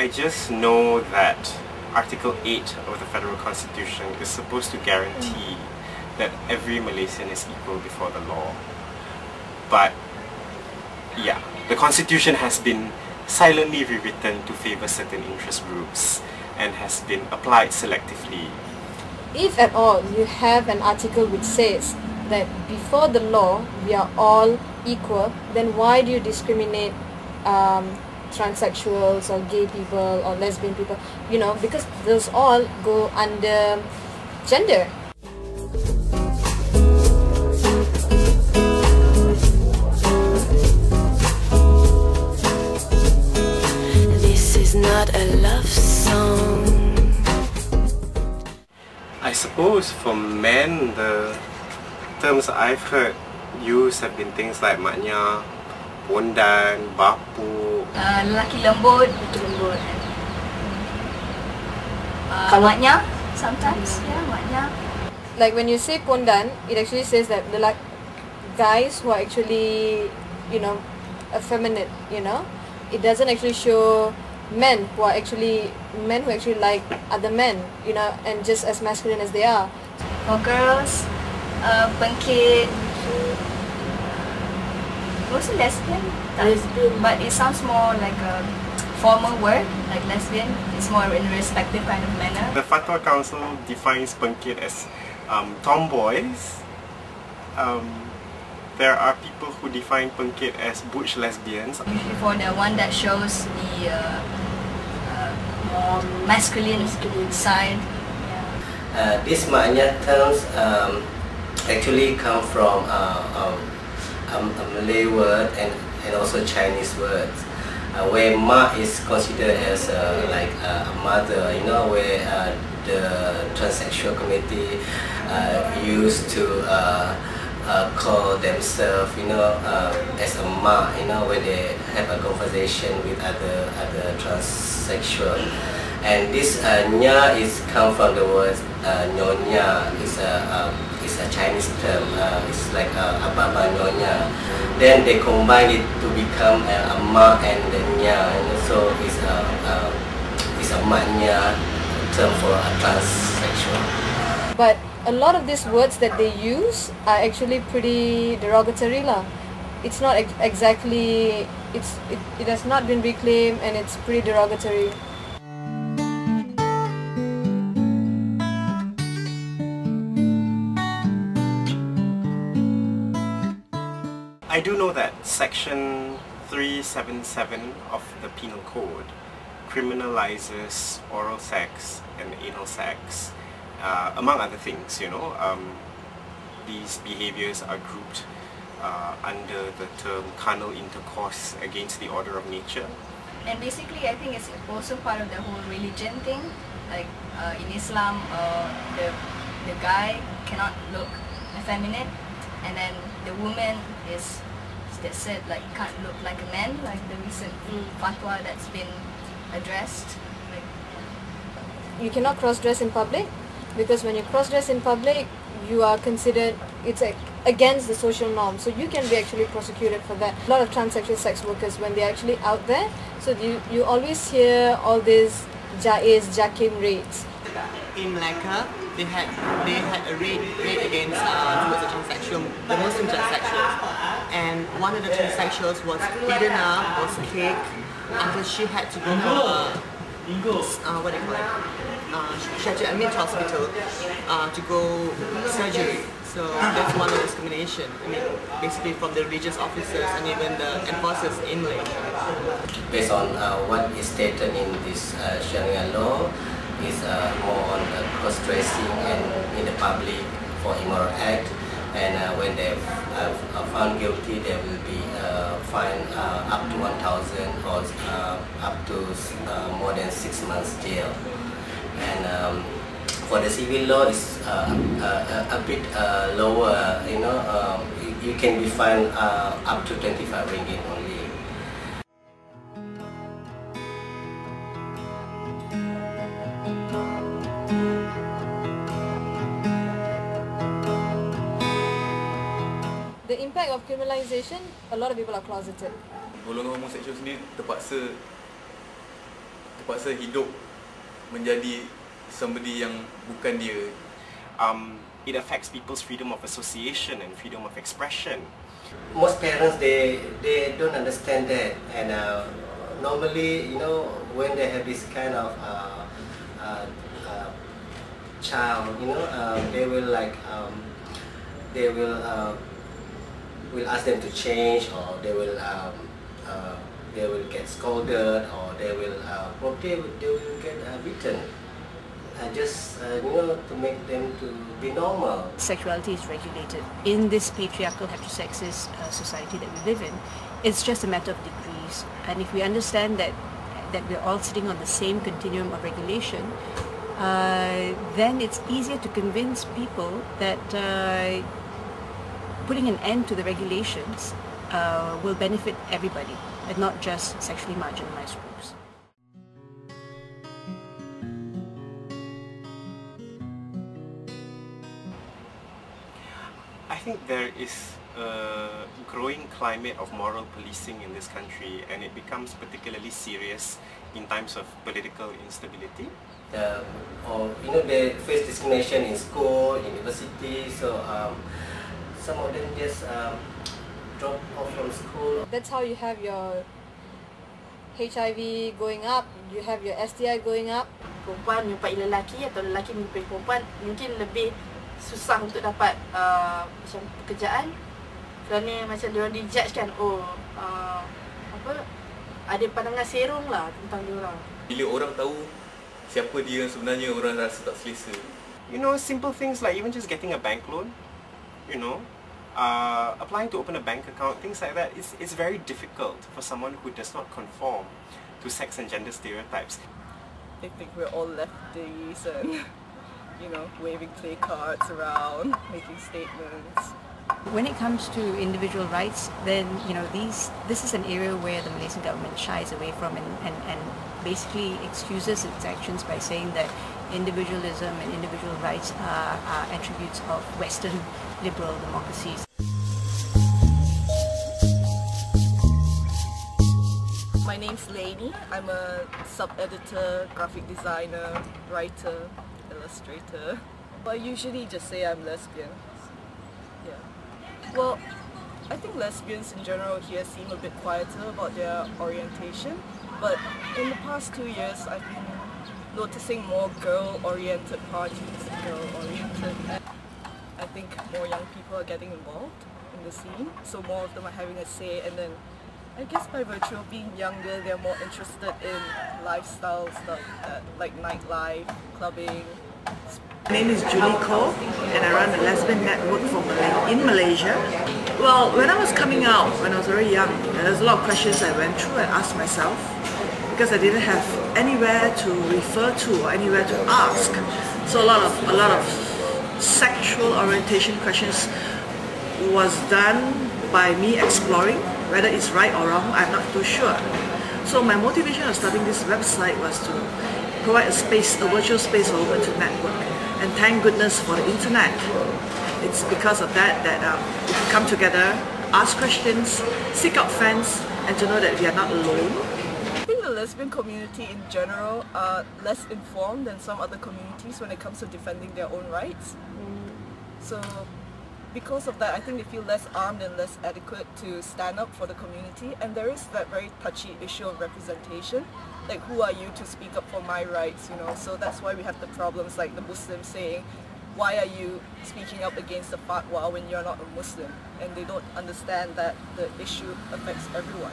I just know that Article 8 of the Federal Constitution is supposed to guarantee that every Malaysian is equal before the law. But yeah, the Constitution has been silently rewritten to favour certain interest groups and has been applied selectively. If at all you have an article which says that before the law we are all equal, then why do you discriminate transsexuals or gay people or lesbian people? You know, because those all go under gender. This is not a love song. I suppose for men, the terms I've heard used have been things like maknya, pondan, bapu. Lelaki lembut, lembut. Maknya, sometimes, yeah, maknya. Like when you say pondan, it actually says that the guys who are actually, you know, effeminate, you know. It doesn't actually show men who actually like other men, you know, and just as masculine as they are. For girls, bangkit, also lesbian, but it sounds more like a formal word, like lesbian. It's more in a respective kind of manner. The Fatwa Council defines bangkit as tomboys. There are people who define bangkit as butch lesbians. Usually for the one that shows the more masculine side. These maknya terms actually come from a Malay word and also Chinese words, where ma is considered as like a mother, you know, where the transsexual community used to call themselves, you know, as a ma, you know, when they have a conversation with other transsexual. And this nya is come from the word nyonya. It's a Chinese term. It's like ababa nyonya. Then they combine it to become a ma and the nya. And so it's a maknya term for a transsexual. But a lot of these words that they use are actually pretty derogatory lah. It's not exactly, it has not been reclaimed and it's pretty derogatory. I do know that Section 377 of the Penal Code criminalizes oral sex and anal sex. Among other things, you know, these behaviors are grouped under the term carnal intercourse against the order of nature. And basically, I think it's also part of the whole religion thing. Like in Islam, the guy cannot look effeminate, and then the woman is that said like can't look like a man, like the recent fatwa that's been addressed. Like, you cannot cross-dress in public, because when you cross-dress in public, you are considered, it's against the social norm, so you can be actually prosecuted for that. A lot of transsexual sex workers, when they're actually out there, so you always hear all these Jaiz, Jakim raids. In Malacca, they had a raid against the Muslim transsexuals, and one of the transsexuals was beaten up, was kicked, until she had to go for what do you call it? She had to admit to hospital to go surgery. So that's one of the discrimination. I mean, basically from the religious officers and even the enforcers in Malaysia. Based on what is stated in this Sharia law, is more on cross-dressing and in the public for immoral act. And when they are found guilty, they will be fined up to 1,000 or up to more than 6 months jail. And for the civil law, is a bit lower. You know, you can be fined up to 25 ringgit only. The impact of criminalization, a lot of people are closeted. Golongan homoseksual sendiri terpaksa terpaksa hidup menjadi somebody yang bukan dia. It affects people's freedom of association and freedom of expression. Most parents they don't understand that, and normally, you know, when they have this kind of child, you know, they will like will ask them to change, or they will get scolded, or they will get beaten. Just you know, to make them to be normal. Sexuality is regulated in this patriarchal heterosexist society that we live in. It's just a matter of degrees, and if we understand that we're all sitting on the same continuum of regulation, then it's easier to convince people that putting an end to the regulations will benefit everybody and not just sexually marginalized groups. I think there is a growing climate of moral policing in this country, and it becomes particularly serious in times of political instability. Or you know, they face discrimination in school, university. So some of them just drop off from school. That's how you have your HIV going up, you have your STI going up. Perempuan menyupai lelaki atau lelaki menyupai perempuan mungkin lebih susah untuk dapat macam pekerjaan, kerana macam diorang dijudge kan, ada pandangan serong lah tentang diorang. Bila orang tahu siapa dia sebenarnya, orang rasa tak selesa. You know, simple things like even just getting a bank loan, you know, applying to open a bank account, things like that. It's very difficult for someone who does not conform to sex and gender stereotypes. I think we're all lefties and, you know, waving play cards around, making statements. When it comes to individual rights, then, you know, this is an area where the Malaysian government shies away from and basically excuses its actions by saying that individualism and individual rights are attributes of Western liberal democracies. My name's Elaine. I'm a sub-editor, graphic designer, writer, illustrator. I usually just say I'm lesbian. Yeah. Well, I think lesbians in general here seem a bit quieter about their orientation, but in the past 2 years I've been noticing more girl-oriented parties, girl-oriented. I think more young people are getting involved in the scene, so more of them are having a say, and then I guess by virtue of being younger, they're more interested in lifestyle stuff, like nightlife, clubbing. My name is Julie Ko, and I run a lesbian network in Malaysia. Well, when I was coming out, when I was very young, there's a lot of questions I went through and asked myself, because I didn't have anywhere to refer to or anywhere to ask. So a lot of sexual orientation questions was done by me exploring. Whether it's right or wrong, I'm not too sure. So my motivation of starting this website was to provide a space, a virtual space for women to network. And thank goodness for the internet. It's because of that we can come together, ask questions, seek out friends, and to know that we are not alone. I think the lesbian community in general are less informed than some other communities when it comes to defending their own rights. So because of that, I think they feel less armed and less adequate to stand up for the community, and there is that very touchy issue of representation. Like, who are you to speak up for my rights, you know? So that's why we have the problems like the Muslims saying, why are you speaking up against the fatwa when you're not a Muslim? And they don't understand that the issue affects everyone.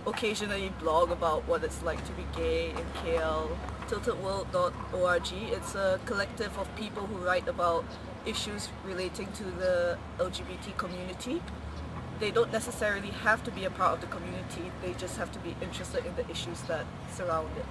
Occasionally blog about what it's like to be gay in KL. tiltedworld.org. It's a collective of people who write about issues relating to the LGBT community. They don't necessarily have to be a part of the community, they just have to be interested in the issues that surround it.